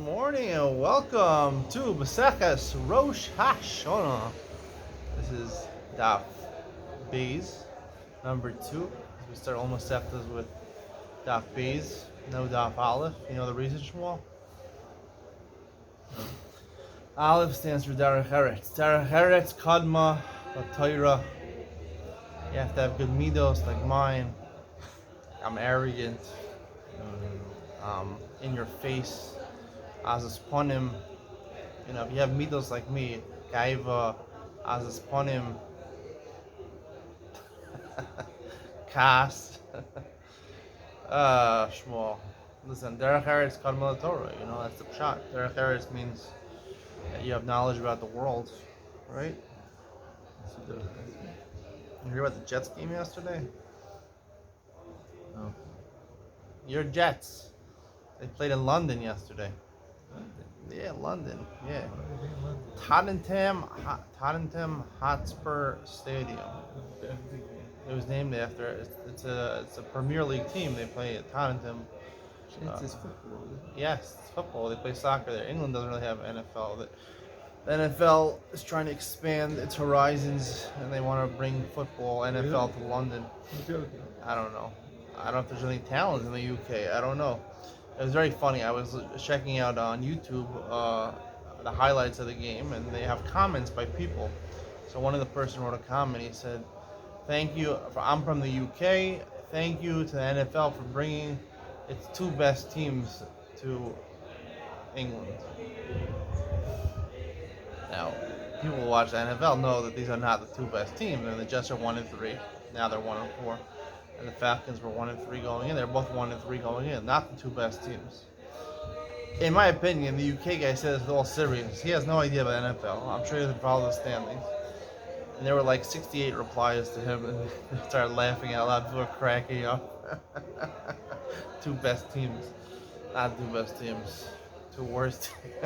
morning and welcome to Maseches Rosh Hashana. This is Daf Beis, number 2. We start almost after with Daf Beis, no Daf Aleph. You know the reason, Shmuel? Aleph stands for Derech Eretz. Derech Eretz, Kadma, Torah. You have to have good midos like mine. I'm arrogant. In your face. As ponim, if you have midos like me, gaiva, as ponim, kas, Shmuel. Listen, derech eretz kadma Torah. That's the pshat. Derech eretz means that you have knowledge about the world, right? You hear about the Jets game yesterday? No. Your Jets. They played in London yesterday. Yeah, London. Yeah. Tottenham Hotspur Stadium. It was named after. It's a Premier League team. They play at Tottenham. It's football. Yes, it's football. They play soccer there. England doesn't really have NFL. The NFL is trying to expand its horizons, and they want to bring football, NFL, to London. I don't know. I don't know if there's any talent in the UK. I don't know. It was very funny. I was checking out on YouTube the highlights of the game, and they have comments by people. So one of the person wrote a comment. He said, "Thank you. I'm from the UK. Thank you to the NFL for bringing its two best teams to England." Now, people who watch the NFL know that these are not the two best teams. The Jets are 1-3. Now they're 1-4. And the Falcons were 1-3 going in. They're both 1-3 going in. Not the two best teams. In my opinion, the UK guy said it's all serious. He has no idea about NFL. I'm sure he doesn't follow the standings. And there were like 68 replies to him, and they started laughing out loud. People were cracking up. Two best teams. Not two best teams. Two worst teams.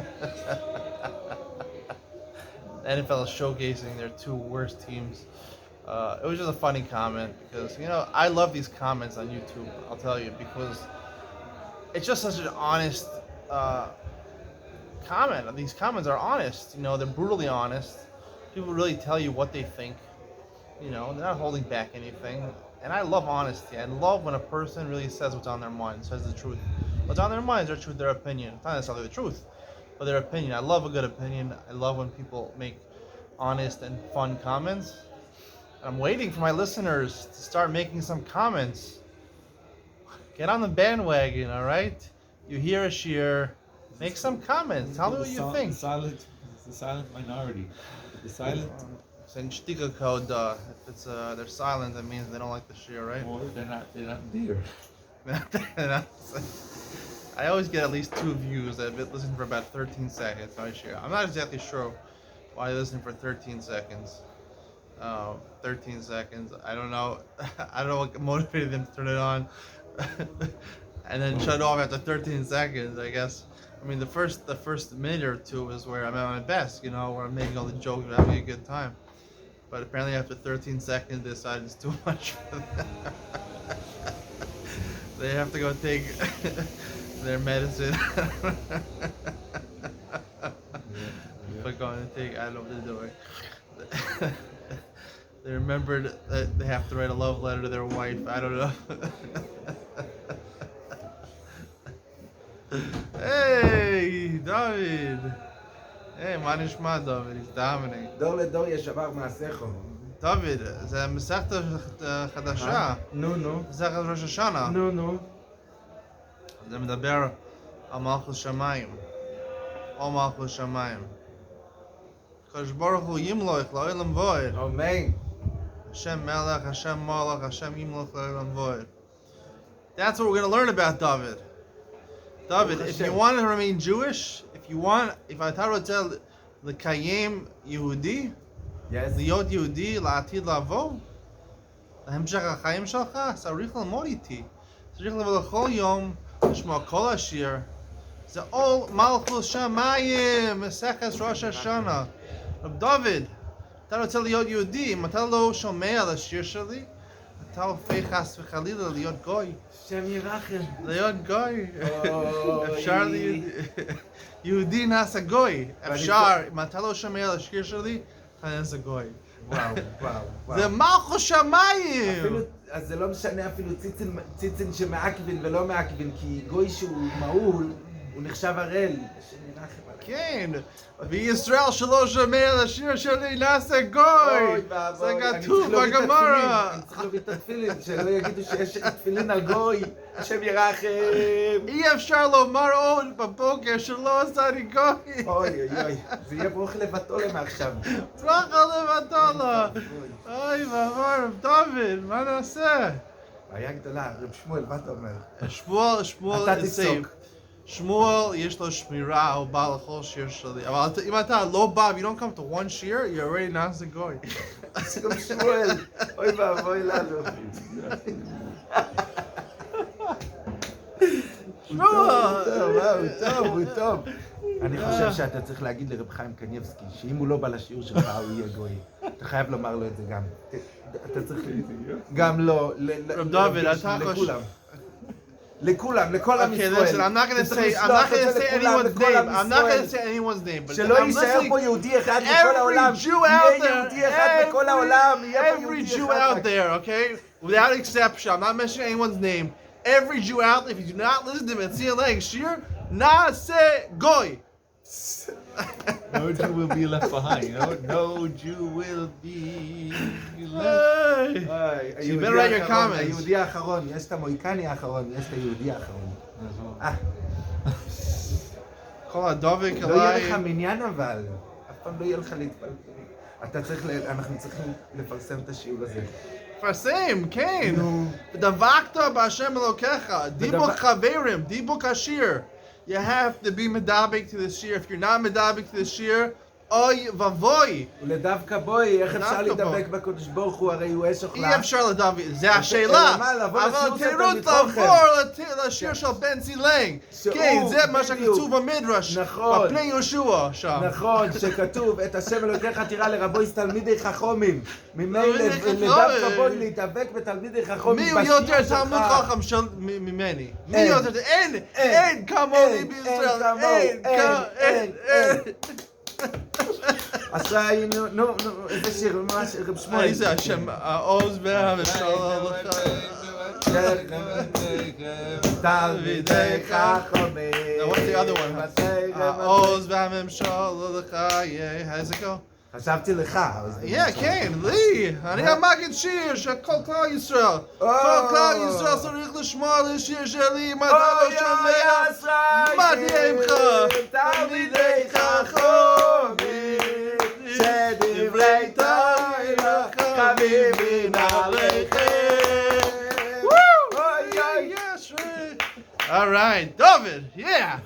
The NFL is showcasing their two worst teams. It was just a funny comment because, I love these comments on YouTube, I'll tell you, because it's just such an honest comment. These comments are honest, they're brutally honest. People really tell you what they think, they're not holding back anything. And I love honesty. I love when a person really says what's on their mind, says the truth. What's on their mind is their truth, their opinion. It's not necessarily the truth, but their opinion. I love a good opinion. I love when people make honest and fun comments. I'm waiting for my listeners to start making some comments. Get on the bandwagon, all right? You hear a shear, make some comments. Tell me what you think. The silent minority. The silent. It's in Shtika code. If it's they're silent, that means they don't like the shear, right? Or they're not there. I always get at least 2 views that listen for about 13 seconds. I share. I'm not exactly sure why they listen for 13 seconds. 13 seconds. I don't know. I don't know what motivated them to turn it on, and then shut it off after 13 seconds. I guess. I mean, the first minute or two is where I'm at my best. Where I'm making all the jokes and having a good time. But apparently, after 13 seconds, they decided it's too much for them. They have to go take their medicine. They're going to take. I don't know what they're doing. They remembered that they have to write a love letter to their wife. I don't know. Hey, David. Hey, מה נשמע, David? He's dominating. דור לדור ישבח מעשיך. David, זה מסכת חדשה. נו. מסכת ראש השנה. נו. זה מדבר על מלכות שמיים. או מלכות שמיים. הקדוש ברוך הוא ימלוך לעולם ועד. אמן. Hashem Melech, Hashem Malach, Hashem Yimloch Le'olam Voed. That's what we're going to learn about David. David, if you want to remain Jewish, if I tell you L'Kayem Yehudi, L'Yod Yehudi, L'Atid Lavo, להמשך החיים שלך, צריך ללמוד איתי. צריך לבוא לכל יום, לשמוע כל השיר. זה all מלכות שמיים, מסכת ראש השנה. רב דוד, אתה רוצה להיות יהודי, אם אתה לא שומע על השיר שלי, אתה הופך חס וחלילה להיות גוי. שם ירחם. להיות גוי. אפשר יהודי נעשה גוי. אפשר, אם אתה לא שומע לשיר שלי, אתה נעשה גוי. וואו, וואו. זה מלכות שמיים! אפילו, אז זה לא משנה אפילו ציצין שמעכבין ולא מעכבין, כי גוי שהוא מעול, הוא נחשב הראל. כן, וישראל שלא שומע לשיר שלי נעשה גוי! זה כתוב בגמרא! אני צריך להביא את התפילין, שלא יגידו שיש תפילין על גוי, השם ירחם. אי אפשר לומר עוד בבוקר שלא עשיתי גוי! אוי, זה יהיה ברוך לבטולה מעכשיו. ברוך לבטולה! אוי ואבוי, דוד, מה נעשה? בעיה גדולה, רב שמואל, מה אתה אומר? שמואל אתה is תפסוק. safe. שמואל יש לו שמירה, הוא בא לכל שיר שלי. אבל אם אתה לא בא, if you don't come to one shir, you're already not a goy. אז גם שמואל, אוי ואבוי לנו. הוא טוב. אני חושב שאתה צריך להגיד לרב חיים קניבסקי, שאם הוא לא בא לשיעור שלך, הוא יהיה גוי. אתה חייב לומר לו את זה גם. אתה צריך גם לא, רב דוד, אתה לכולם. לכולם, לכל עם Okay, ישראל. listen, I'm not gonna say anyone's name. I'm not gonna say anyone's name, but שלא I'm יישאר listening פה יהודי אחד to בכל העולם. every Jew יהיה out יהודי אחד בכל העולם. there. יהיה פה Every יהודי Jew אחד. out there, okay? Without exception, I'm not mentioning anyone's name. Every Jew out there, if you do not listen to him and see a leg shir, nase goy. No Jew will be left behind. No Jew will be left. Hey. You better write your comments. היהודי האחרון, יש את המויקני האחרון, יש את היהודי האחרון. כל הדובק לא יהיה עליי. לך מניין אבל, אף פעם לא יהיה לך להתפלל. אנחנו צריכים לפרסם את השיעור הזה. פרסם, כן. דבקת בהשם אלוקיך. דיבוק חברים, דיבוק השיר. You have to be medabik to the shir. If you're not medabik to the shir, oy vavoy. ולדווקא בואי, איך אפשר דווקא להידבק בקדוש ברוך הוא, הרי הוא אש אוכלה. אי אפשר לדבק, זה השאלה. אבל תירוץ לעבור לשיר של בן צילנג. כן, זה מה שכתוב במדרש. נכון. בפני יהושע שם. נכון, שכתוב, את השם אלוקיך תירא לרבויס תלמידי חכמים. ממילא לדווקא בואי להתאבק בתלמידי חכמים. מי הוא יותר תלמיד חכם ממני? מי יותר? אין כמוני בישראל. אין. אשראי, נו, איזה שיר, ממש, רב שמואל. איזה השם, העוז והמשול לך. תלמידי חכמים. Now what's the other one? העוז והמשול לך. How's it go? חשבתי לך. Yeah, כן, לי. אני המגן שיר של כל כלל ישראל. כל כלל ישראל צריך לשמוע לשיר שלי. אם אתה לא שומע, מה תהיה עמך? תלמידי חכמים. שדברי תורה חביבין עליכם. All right, David, yeah.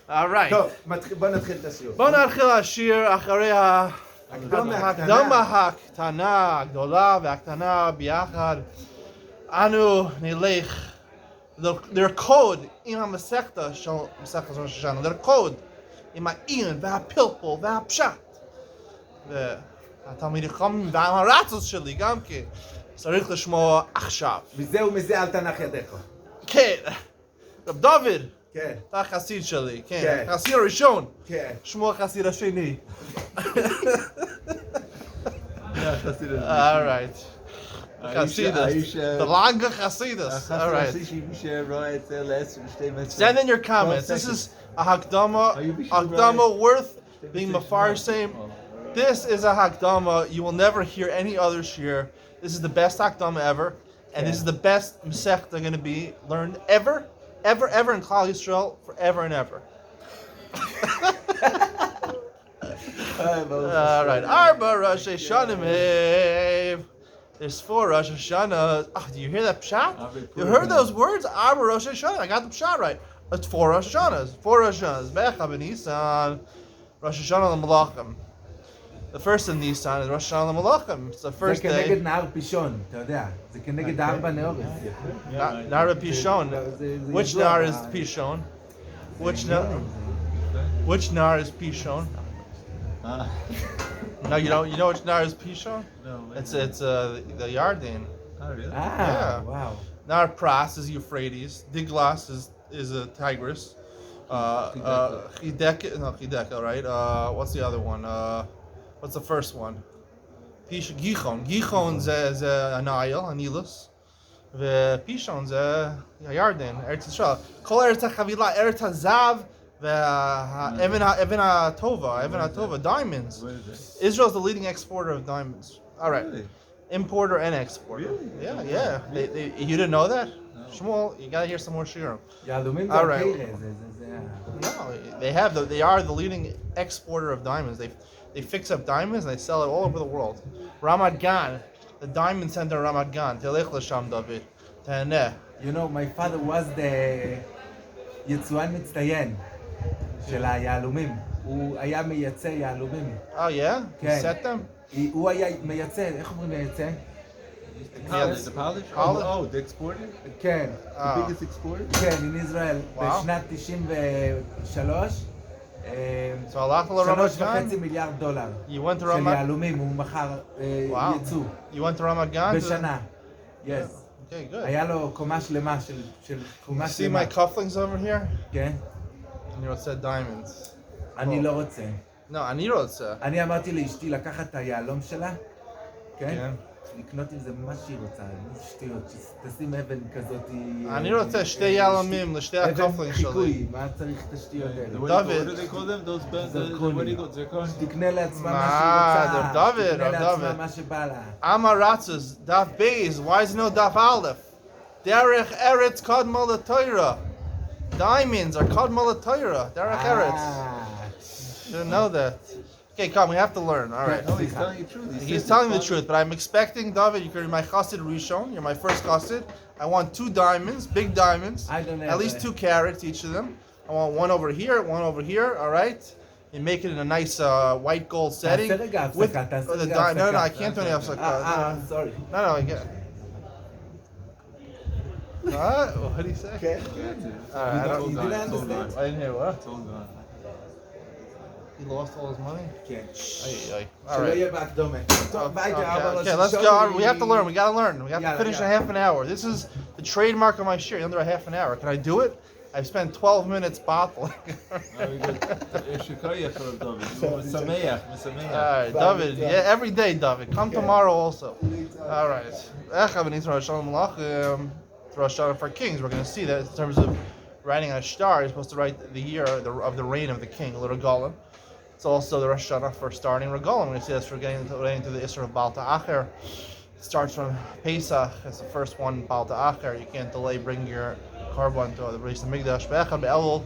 All right. טוב, בוא נתחיל את השיעור. בוא נתחיל לשיר אחרי ההקדמה הקטנה, הגדולה והקטנה ביחד. אנו נלך לרקוד עם המסכתה של מסכת ראש השנה, לרקוד עם העין והפלפול והפשט. והתלמידי חכמים והרצות שלי גם כן צריך לשמוע עכשיו. מזה ומזה אל תנח ידיך. כן, רב דוד, כן. אתה החסיד שלי, כן, כן. החסיד הראשון, כן. שמו החסיד השני. All right. Chasidus. The Langa Chasidus. All right. Send in your comments. This is a Hakdama worth being Mefarsim. This is a Hakdama. You will never hear any other shir. This is the best Hakdama ever. And this is the best Masechta going to be learned ever in Klal Yisrael, forever and ever. All right. Arba Rosh Hashanah. There's 4 Rosh Hashanah. Oh, do you hear that pshat? You heard those words? Arba Rosh Hashanah. I got the pshat right. It's 4 Rosh Hashanahs. 4 Rosh Hashanahs. Becha b'Nisan. Rosh Hashanah l'Malachim. The first in Nisan is Rosh Hashanah l'Malachim. It's the first זה day. כנגד נהר פישון, אתה יודע. זה כנגד 4 נהורים. Nar Pishon. Which Nar is Pishon? Which Nar is Pishon? No, you don't. You know which Nar is Pishon? No. It's the Yarden. Oh, really? Yeah. וואו. Nar Pras is Euphrates. Diglas is a Tigris. Chideka, right? What's the other one? What's the first one? Gichon. Gichon זה הנייל, הנילוס. ופישון זה הירדן, ארץ ישראל. כל ארץ החבילה, ארץ הזהב והאבן הטובה, diamonds. What is Israel's the leading exporter of diamonds. All right. Really? Importer and exporter. Really? Yeah. You didn't know that? No. Shmuel, you gotta hear some more shiurim. יהלומים זה All right. הקרס, No, they are the leading exporter of diamonds. They fix up diamonds and they sell it all over the world. Ramat Gan, the diamond center of Ramat Gan. Telech l'sham, David. Teheneh. You know, my father was the יצואן מצטיין של היהלומים. הוא היה מייצא יהלומים. Oh yeah? You כן. set them? הוא היה מייצא, איך אומרים מייצא? The polish? Polish? Oh, the exporter? כן. The biggest exporter? כן, in Israel. Wow. בשנת 93. So הלכת לרמת גן? 3.5 מיליארד דולר. You went to של Ramat יהלומים, הוא מכר Wow. יצוא. You went to Ramat Gan? בשנה. Yes. Okay, good. היה לו קומה שלמה של קומה See שלמה. my cufflinks over here? כן. And you said diamonds. אני לא רוצה. No, אני רוצה. אני אמרתי לאשתי לקחת את היהלום שלה, כן? כן. לקנות עם זה מה שהיא רוצה, איזה שטויות, תשים אבן כזאת. אני רוצה שתי יהלומים לשתי הכפלינג אבן שלי. חיקוי, מה צריך את השטויות האלה? What do they call them? Those bands? What do you call them? תקנה לעצמה מה שהיא רוצה, דוד, תקנה לעצמה דוד. מה שבא לה. Amaratzes, Daf Beis, why is it no Daf Aleph? Derech Eretz Kadma LaTorah. Diamonds are Kadma LaTorah. Derech Eretz. You didn't know that. Okay, come, we have to learn. All right. No, he's telling you the truth. He's telling the truth, but I'm expecting, David, you're my chassid Rishon. You're my first chassid. I want 2 diamonds, big diamonds. I don't have At least 2 carats, each of them. I want one over here, all right? You make it in a nice white gold setting. תעשה רגע with הפסקה, תעשה the רגע no, I הפסקה. can't do any הפסקה. סורי. No, I can't. What did he say? כן. I don't- You didn't understand? I didn't hear what? It's all gone. He lost all his money? כן. Ay. All שלא right. יהיה בהקדומה. טוב, ביי, Okay, let's go. We have to learn. We gotta learn. We have to Yalla, finish in a yalla. half an hour. This is the trademark of my shirt. Under a half an hour. Can I do it? I've spent 12 minutes bottling. Very good. Shikoyach of David. Mesameach. All right, David. Yeah, every day, David. Come tomorrow also. All right. Rosh Hashana for kings. We're going to see that in terms of writing on a star. You're supposed to write the year of the reign of the king, little Regalim. It's also the Rosh Hashana for starting Regalim. We're going to see this for getting to the Isra of Baal Ta'acher. It starts from Pesach. It's the first one, Baal Ta'acher. You can't delay bringing your carbon to the Beis Hamikdash. Be'echad be'elul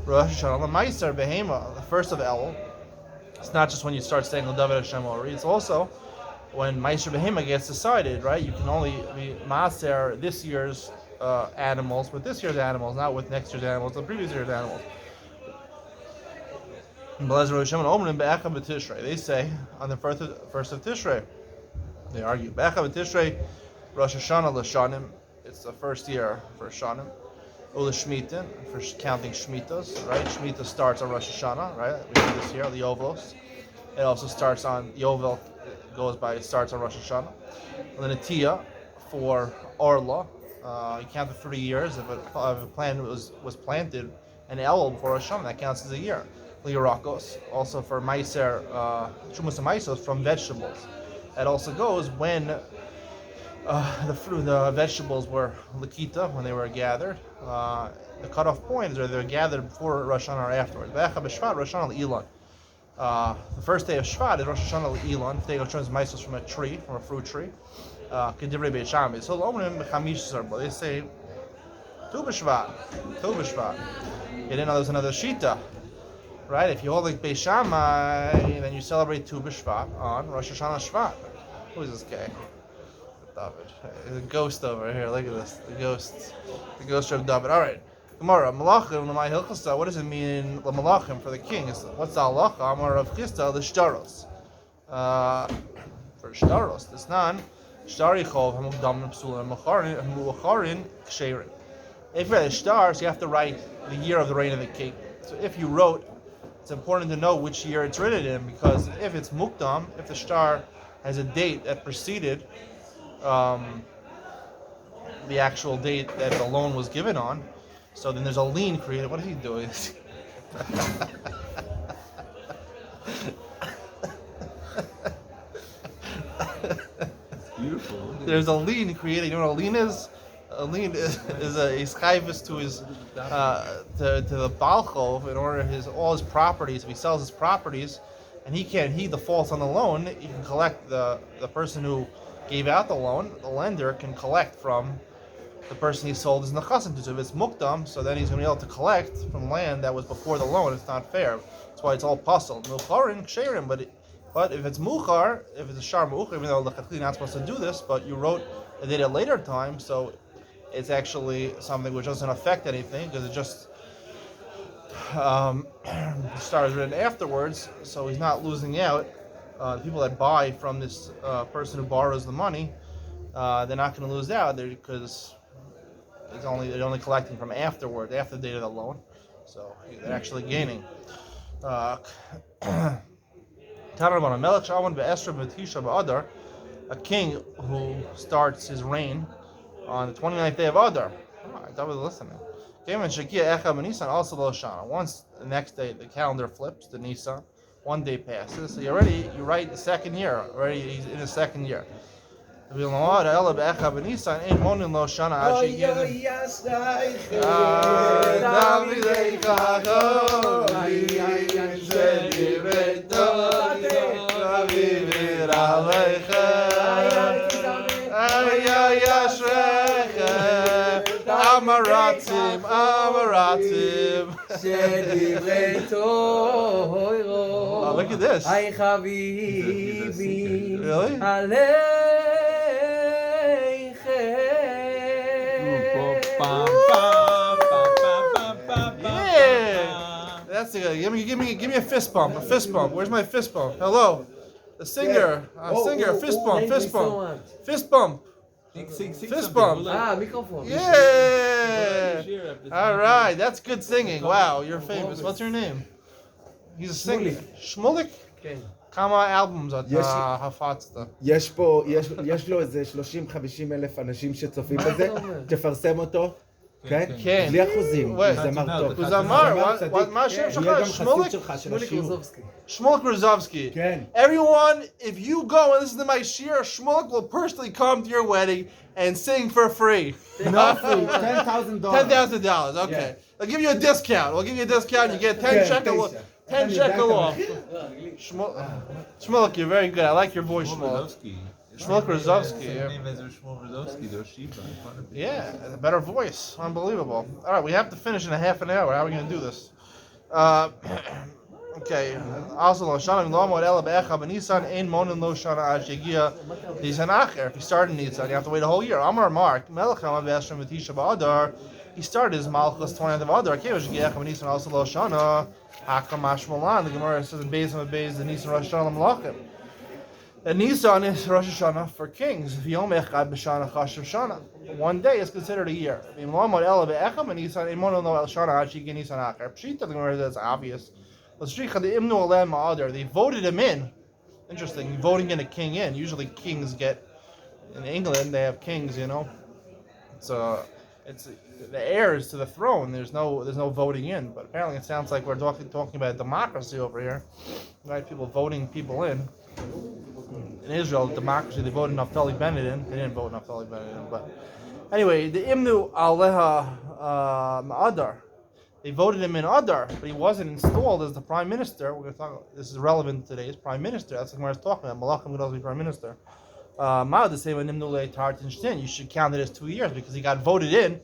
Rosh Hashana l'maiser behema. The first of Elul. It's not just when you start saying L'David Hashem Ori. It's also when Meiser Behema gets decided, right? You can only be Maaser this year's animals with this year's animals, not with next year's animals, the previous year's animals. They say on the first of Tishrei. They argue. Be'echad b'Tishrei, Rosh Hashana l'Shanim. It's the first year for Shanim. Ula Shmita, for counting Shmitas, right? Shmita starts on Rosh Hashanah, right? We do this here, the Yovelos. It also starts on Yovel, starts on Rosh Hashanah. And then Atiyah for Orla. You count the 3 years. If a plant was planted an Elul before Rosh Hashanah, that counts as a year. Liyarakos, also for Meiser, Shumas and Meisos from vegetables. That also goes when the vegetables were Lakita, when they were gathered. The cutoff point is whether they're gathered before Rosh Hashanah or afterwards. Be'echad b'Shvat, Rosh Hashanah l'Ilan. The first day of Shvat is Rosh Hashanah l'Ilan. If they go turns Meisos from a tree, from a fruit tree. Kedivrei Beit Shammai. So they say Tu b'Shvat. You didn't know there's another Shita. Right? If you hold like Beit Shammai, then you celebrate Tu b'Shvat on Rosh Hashanah Shvat. Who is this guy? David. There's a ghost over here. Look at this. The ghost of David. All right. Gemara. Malachim l'may hilchasa. What does it mean? Malachim for the king. What's the halacha? Amar of Chisda the shtaros. For shtaros, this nan shtari chov hamukdam psulim mucharin ksherin. If you're the stars, you have to write the year of the reign of the king. So if you wrote, it's important to know which year it's written in, because if it's mukdam, if the star has a date that preceded the actual date that the loan was given on, so then there's a lien created. What is he doing? Beautiful. There's a lien created. You know what a lien is? A lien is a chayvus to his to the balchov in order all his properties. If he sells his properties, and he defaults on the loan, he can collect the person who gave out the loan. The lender can collect from the person he sold his nechassim to. So if it's mukdam, so then he's going to be able to collect from land that was before the loan. It's not fair. That's why it's all puzzle. Milcharin, ksherim, but if it's muchar, if it's a shar muchar, even though you're not supposed to do this, but you wrote it at a later time, so it's actually something which doesn't affect anything because it just started written afterwards, so he's not losing out. People that buy from this person who borrows the money, they're not going to lose out there because they're only collecting from afterward, after the date of the loan, so they're actually gaining. A king who starts his reign on the 29th day of Adar. Oh, I thought we were listening. Once the next day the calendar flips to Nisan, one day passes. So you write the second year. Already he's in the second year. Amaratim. Oh, look at this. Really? Yeah. That's the guy. Give me a fist bump. A fist bump. Where's my fist bump? Hello. The singer. Fist bump. Fist bump. Fist bump. Fist bump. Microphone. Yeah. All right. That's good singing. Wow. You're famous. What's your name? He's a singer. Shmulik? כמה אלבומס אתה הפצת? יש לו איזה 30-50 אלף אנשים שצופים בזה, תפרסם אותו, כן? כן. בלי אחוזים, הוא זמר טוב. הוא זמר, מה השם שלך? שמוליק? Shmulik Rozovsky. כן. Everyone, if you go and listen to my shir, Shmulik will personally come to your wedding and sing for free. Not free, $10,000. $10,000, okay. Yeah. I'll give you a discount. We'll give you a discount. You get 10 shekel. 10 shekel off. Shmulik, you're very good. I like your voice, Shmulik. Shmulik Rozovsky. Yeah, a better voice. Unbelievable. All right, we have to finish in a half an hour. How are we going to do this? Okay. Also, Hashana Milomod Ela Be'echa B'Nisan Ein Monin Lo Shana Ad Shegia Nisan Acher. If you start in Nisan, you have to wait a whole year. Amar Mark Melecham Avesham V'Tisha B'Adar. He started his Malchus 29th of Adar. Okay, Shegia B'Nisan also Lo Shana Hakam Mashmalan. The Gemara says in Beis Beis the Nisan Rosh Hashanah Malachim. And Nisan is Rosh Hashanah for kings. Yom Echad B'Shana Chashav Shana. One day is considered a year. Milomod Ela Be'echa B'Nisan Ein Monin Lo Shana Ad Shegia Nisan Acher. Pshita, the Gemara says obvious. They voted him in. Interesting, voting in a king in. Usually kings get, in England they have kings, you know. It's the heirs to the throne. There's no voting in. But apparently it sounds like we're talking about democracy over here, right? People voting people in. In Israel, democracy, they voted Naftali Bennett in. They didn't vote Naftali Bennett in, but anyway, the Imnu Aleha Ma'adar. They voted him in Adar, but he wasn't installed as the prime minister. We're going to talk. This is relevant today. As prime minister, that's what we're talking about. Malachim would also be prime minister. Ma'ad the same Nimnulei Tartin Shtin. You should count it as 2 years because he got voted in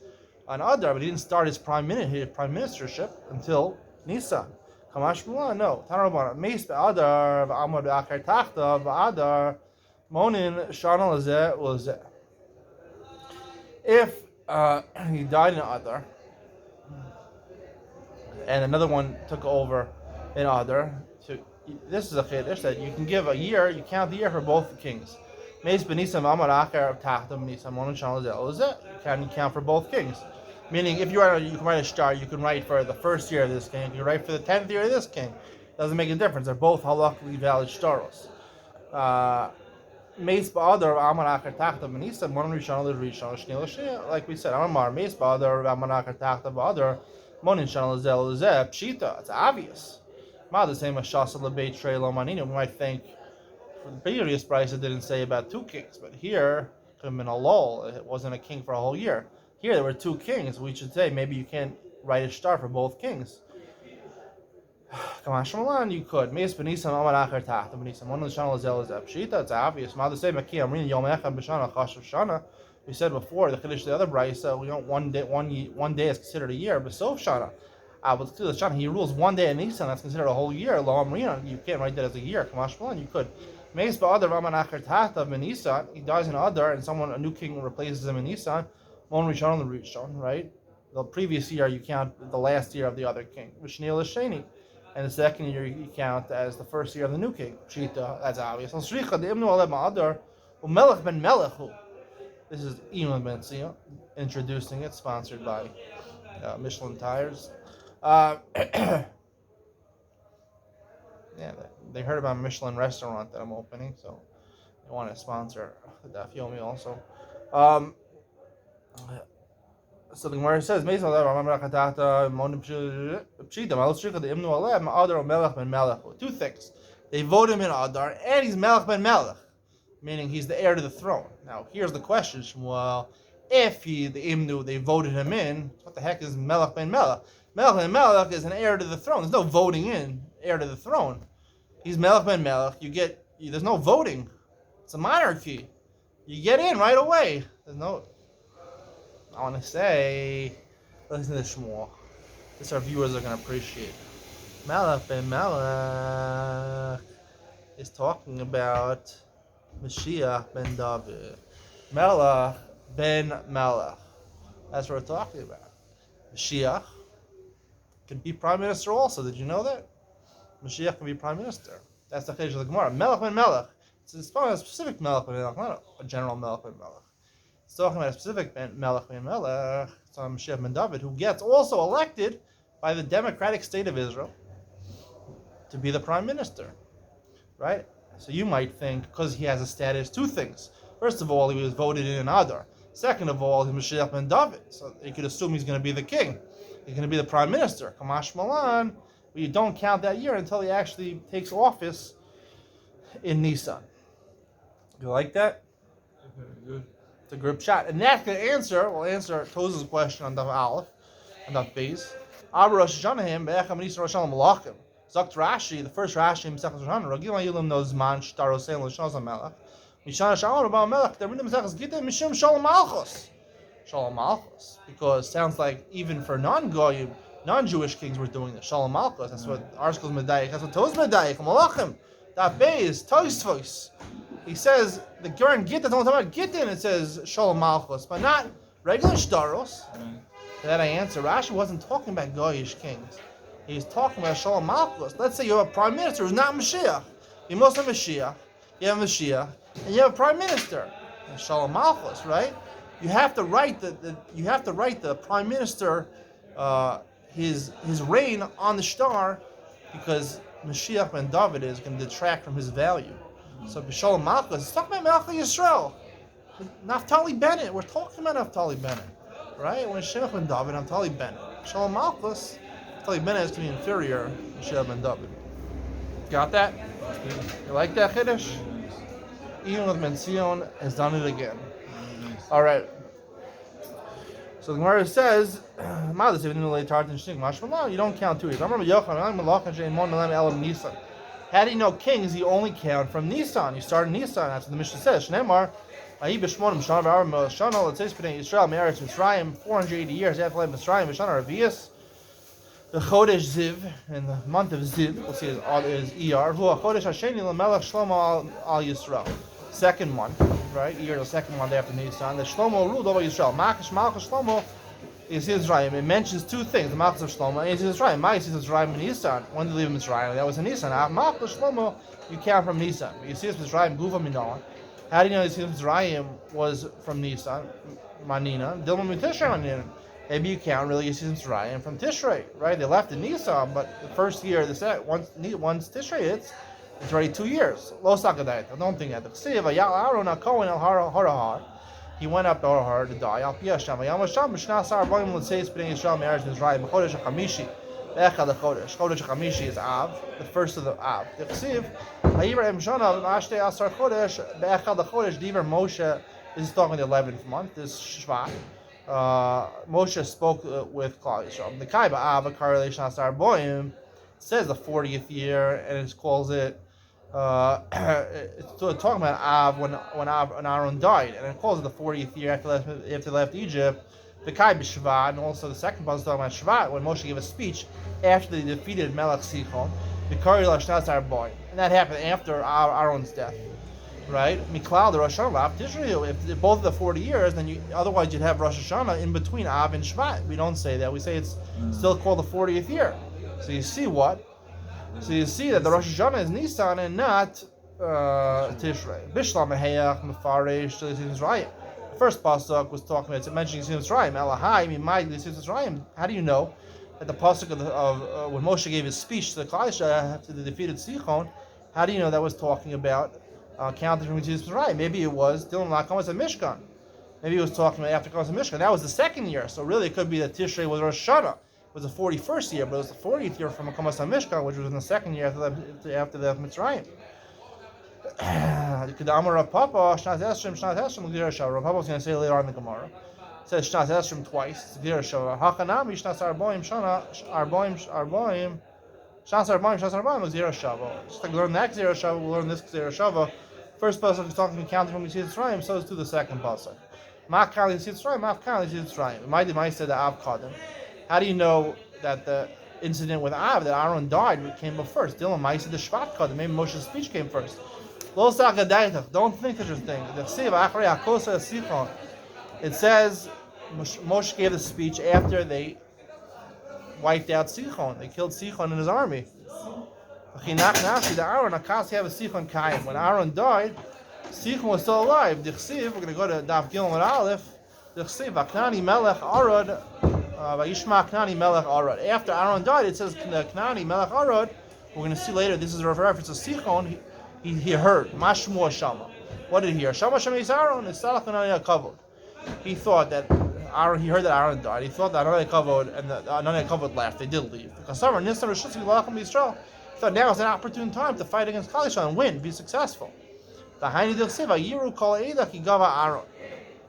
on Adar, but he didn't start his prime ministership until Nisan. Kamash Mulan, no. Tanarabana Meis be'Adar v'Amad be'Akar Tachta v'Adar Monin Shana Lazeh Lazeh. If he died in Adar, and another one took over in Adar. So this is a chiddush that you can give a year. You count the year for both the kings. Meis b'Nisan v'Amar Acher Tachta b'Nisan Monin Shana Lazeh. You count for both kings. Meaning, if you can write a star, you can write for the first year of this king. You can write for the 10th year of this king. Doesn't make a difference. They're both halachically valid staros. Meis ba'Adar v'Amar Acher Tachta b'Nisan Monin Rishon L'Rishon Shnei L'Shnei. Like we said, Amar Meis ba'Adar v'Amar Acher Tachta b'Adar. Monin Shana Lazel Lazeh, Pshita, it's obvious. Ma the same as Shasa Lebeit Trey Lo Manino. We might think for the previous price it didn't say about 2 kings, but here it could have been a lull. It wasn't a king for a whole year. Here there were 2 kings. We should say maybe you can't write a star for both kings. Kamash Malan, you could. Meis Benisam Amar Acher Tachta Benisam. One of the Shana Lazel is Pshita, it's obvious. Ma the same Maki Amrin Yom Echad B'Shana Chash Shana. We said before the Kiddush, the other brisa, we don't one day is considered a year, but Sof Shana. But the Shana, he rules 1 day in Nisan, that's considered a whole year. Lo Amrina, you can't write that as a year. Kamash Malan, you could. Meis Ba'adar Raman Acher Tachta B'Nisan. He dies in Adar, and a new king replaces him in Nisan. Mon Rishon on the Rishon, right? The previous year you count the last year of the other king. Vishnil Sheni. And the second year you count as the first year of the new king. Pshita, that's obvious. This is Imam Ben Tzia introducing it, sponsored by Michelin Tires. Yeah, they heard about a Michelin restaurant that I'm opening, so they want to sponsor the Yomi also. So the Gemara says, two things. They vote him in Adar, and he's Melech ben Melech, meaning he's the heir to the throne. Now, here's the question, Shmuel. If they voted him in, what the heck is Melech ben Melech? Melech ben Melech is an heir to the throne. There's no voting in, heir to the throne. He's Melech ben Melech. There's no voting. It's a monarchy. You get in right away. There's no... I want to say, listen to this Shmuel. This our viewers are going to appreciate. Melech ben Melech is talking about Mashiach ben David. Melech ben Melech. That's what we're talking about. Mashiach can be prime minister also. Did you know that? Mashiach can be prime minister. That's the Chiddush of the Gemara. Melech ben Melech. It's talking about a specific Melech ben Melech, not a general Melech ben Melech. It's talking about a specific Melech ben Melech. It's on Mashiach ben David, who gets also elected by the democratic state of Israel to be the prime minister, right? So you might think, because he has a status, 2 things. First of all, he was voted in Adar. Second of all, he's Mashiach ben David. So you could assume he's going to be the king. He's going to be the prime minister. Kamash Malan, but you don't count that year until he actually takes office in Nisan. You like that? Good. It's a group shot. And that's going to answer Toz's question on Daf Aleph, on Daf Beis. Abba Rosh Hashanah, Be'echam Nisan Rosh Hashanah Malachim. Zakt Rashi, the first Rashi in Mesech Rosh Hashanah, Ragil Yilim knows man Shtar Osein L'Shana Melech. Mishana Shalom Rabba Melech, they're reading Mesech Gita Mishum Shalom Malchus. Shalom Malchus. Because it sounds like even for non-Goyim, non-Jewish kings were doing this. Shalom Malchus. That's what Arshkel's Medayik, that's what Toz Medayik, Malachim. That Beis, Toz. He says, the Gemara Gita, don't talk about Gita, and it says Shalom Malchus, but not regular Shtaros. To that I answer, Rashi wasn't talking about Goyish kings. He's talking about Shalom Malchus. Let's say you have a prime minister who's not Mashiach. You must have Mashiach, you have Mashiach, and you have a prime minister. And Shalom Malchus, right? You have to write the prime minister his reign on the star, because Mashiach ben David is going to detract from his value. So B'Shalom Malchus, it's talking about Melech Yisrael. Naphtali Bennett, we're talking about Naphtali Bennett, right? When Mashiach ben David, Naphtali Bennett. Shalom Malchus, Naphtali Bennett is to be inferior to Mashiach ben David. Got that? You like that Chiddush? Even with Ben Zion has done it again. All right. So the Gemara says, you don't count 2 years. I remember Yochanan, how do you know kings? You only count from Nisan. You start in Nisan. That's what the Mishnah says. Shneimar, it says Israel, Me'eretz Mitzrayim, 480 years after Mitzrayim, Hashana Revius, the Chodesh Ziv, in the month of Ziv, we'll see is ER, who Chodesh Hasheni LaMelech Shlomo al Yisrael. Second month, right? Year the second month after Nisan. The Shlomo ruled over Yisrael. Malchus Shlomo is Yisrael. It mentions 2 things. The Malchus of Shlomo is Yisrael. Malchus is Yisrael in Nisan. When did they leave Mitzrayim? That was in Nisan. Malchus Shlomo, you count from Nisan. You see Mitzrayim, Guva Minoah. How do you know Mitzrayim was from Nisan? Manina. Dilma Tishrei Manina. Maybe you count really Mitzrayim from Tishrei, right? They left in Nisan, but the first year, once Tishrei hits, it's already 2 years. Lo sakadayit. I don't think that. The Ksiv Ayal Aaron HaKohen El Harahar. he went up to her to die. Al Pi Hashem. Vayam Hashem B'Shnas Arbaim L'Tzeis B'nei Yisrael Me'eretz Mizrayim B'Chodesh HaChamishi Be'echad HaChodesh. Chodesh HaChamishi is Av, the first of the Av. D'chsiv Hayirem Shana V'Ashtei Asar Chodesh Be'echad HaChodesh Diver Moshe. This is talking the 11th month. This is Shvat. Moshe spoke with Klal Yisrael. The Kai Ba'av Karei Shnas Arbaim says the 40th year, and it calls it. It's talking about Av when Aaron died, and it calls it the 40th year after they left Egypt. The Kai b'Shvat, and also the second part is talking about Shvat when Moshe gave a speech after they defeated Melech Sichon. The Karei Shnas Arbaim, and that happened after Aaron's death. Right? Miklal the Rosh Hashanah Tishri. If both of the 40 years, then otherwise you'd have Rosh Hashanah in between Av and Shvat. We don't say that. We say it's still called the 40th year. So you see what? So you see that the Rosh Hashanah is Nisan and not Tishrei. Bishlam Mehayach Mefaresh Yisrael. The first pasuk was talking about mentioning Yisrael. Elahai Mimai Yisrael. How do you know that the pasuk of when Moshe gave his speech to the Klal Yisrael after the defeated Sichon? How do you know that was talking about? Counting from Yisrael? Maybe it was Dilam Lakam was a Mishkan. Maybe he was talking about after Kamas Mishkan. That was the second year. So really, it could be that Tishrei was Rosh Hashanah. It was the 41st year, but it was the 40th year from Kamas Mishkan, which was in the second year after the Mitzrayim. Rav Papa Shnat Esrim L'Gdira Shava. Rav Papa was going to say later on in the Gemara. It says Shnat Esrim twice. It's L'Gdira Shava. Hachanami Shnat Arbaim Shana Arbaim. Shas Arbaim L'Gdira Shava. Just like we learn that Gdira Shava, we'll learn this Gdira Shava. First pasuk is talking about counting from Yitzrayim, so is to the second pasuk. Ma'af Kali Yitzrayim, Ma'af Kali Yitzrayim. Might said the Av Kadim. How do you know that the incident with Av, that Aaron died, came up first? Dilam Might said the Shvat Kadim. Maybe Moshe's speech came first. Lo Sakadaitach. Don't think such a thing. It says Moshe gave the speech after they wiped out Sichon. They killed Sichon and his army. When Aaron died, Sichon was still alive. We're going to go to Daf Gilon and Aleph. After Aaron died, it says Knani Melech Arad. We're going to see later. This is a reference to Sichon. He heard Mashmu Shama. What did he hear? Shama Shama is Aaron. It's Salach Anani Kavod. He thought that Aaron. He heard that Aaron died. He thought that Anani Kavod and Anani Kavod left. They did leave. Because He thought now is an opportune time to fight against Klal Yisrael and win, be successful. The Haini Dil Siva Yiru Kol Eida Ki Gava Aaron.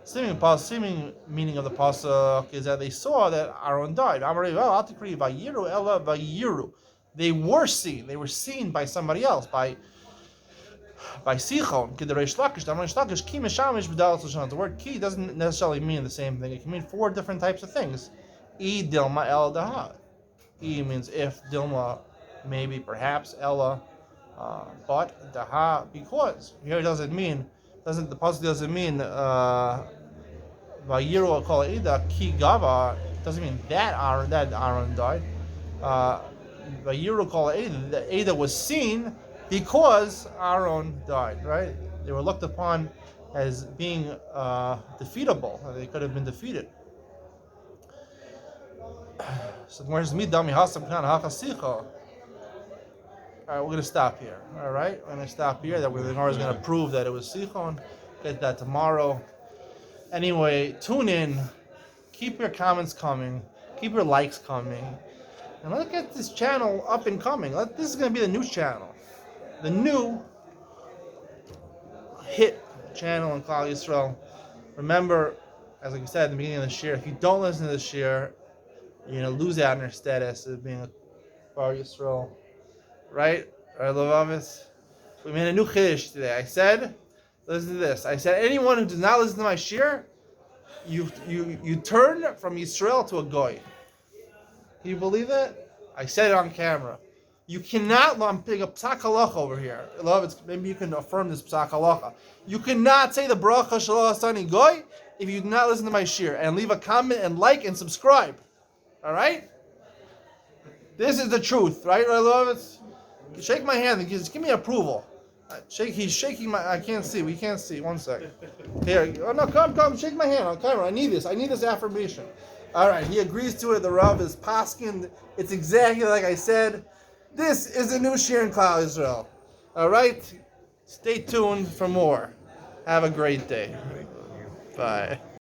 Seeming meaning of the pasuk is that they saw that Aaron died. They were seen. They were seen by somebody else, by Sichon. The word ki doesn't necessarily mean the same thing. It can mean four different types of things. E dilma el daha. E means if, dilma maybe, perhaps, ella, but daha because. Here it doesn't mean. The pasuk doesn't mean vayiru kol ida ki gava. Doesn't mean that Aaron died. Vayiru kol ida. The Ada was seen because Aaron died. Right? They were looked upon as being defeatable. They could have been defeated. So where's midami hasam kan hakasicha? All right, we're going to stop here. All right, we're going to stop here. That the Gemara is going to prove that it was Sichon. Get that tomorrow. Anyway, tune in. Keep your comments coming. Keep your likes coming. And let's get this channel up and coming. This is going to be the new channel. The new hit channel in Klal Yisrael. Remember, as like we said at the beginning of this year, if you don't listen to this year, you're going to lose out on your status of being a Klal Yisrael. Right, Lavavis? We made a new chiddush today. I said, listen to this. I said, anyone who does not listen to my shir, you turn from Yisrael to a goy. Can you believe that? I said it on camera. You cannot. I'm putting a psak halacha over here. Maybe you can affirm this psak halacha. You cannot say the bracha shalom asani goy if you do not listen to my shir and leave a comment and like and subscribe. All right. This is the truth, right, Lavavis? Shake my hand and just give me approval. He's shaking my. I can't see. We can't see. 1 second. Here. Oh no! Come! Shake my hand on camera. I need this. I need this affirmation. All right. He agrees to it. The Rav is paskin. It's exactly like I said. This is the new shir in Klal Yisrael. All right. Stay tuned for more. Have a great day. Bye.